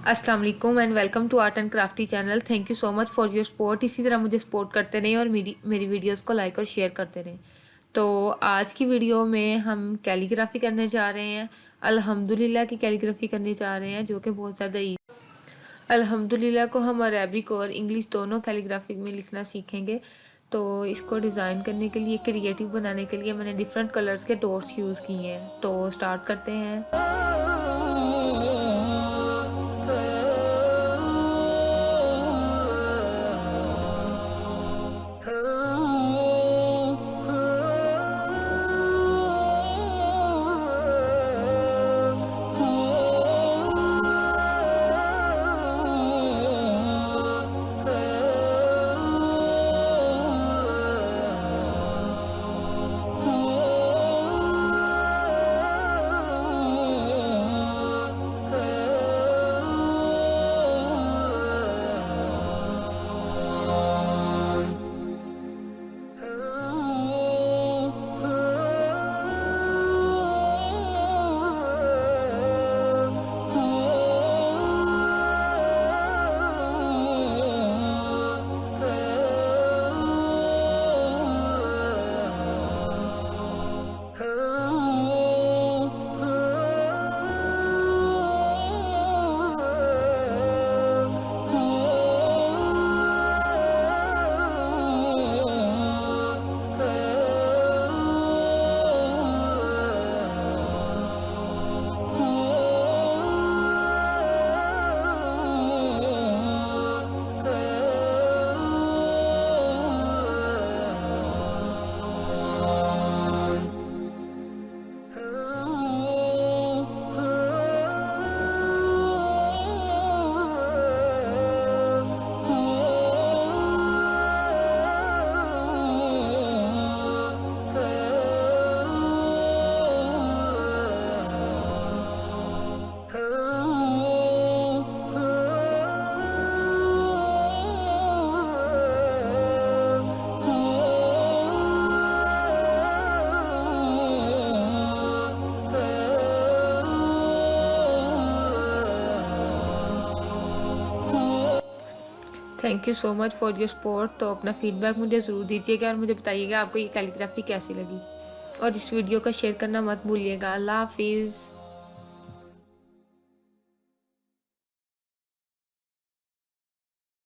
अस्सलाम वालेकुम and welcome to art and crafty channel. Thank you so much for your support. इसी तरह मुझे सपोर्ट करते रहें और मेरी वीडियोस को लाइक और शेयर करते रहें। तो आज की वीडियो में हम कैलीग्राफी करने जा रहे हैं। अल्हम्दुलिल्लाह की कैलीग्राफी करने जा रहे हैं, जो कि बहुत ज़्यादा अल्हम्दुलिल्लाह को हम अरबिक और इंग्लिश दोनों कैलीग्राफी में लिखना सीखेंगे। तो इसको डिज़ाइन करने के लिए, क्रिएटिव बनाने के लिए मैंने डिफरेंट कलर्स के डॉट्स यूज़ किए हैं। तो स्टार्ट करते हैं। Thank you so much for your support. तो अपना फीडबैक मुझे ज़रूर दीजिएगा और मुझे बताइएगा आपको ये कैलीग्राफी कैसी लगी, और इस वीडियो को शेयर करना मत भूलिएगा। अल्लाह हाफिज़।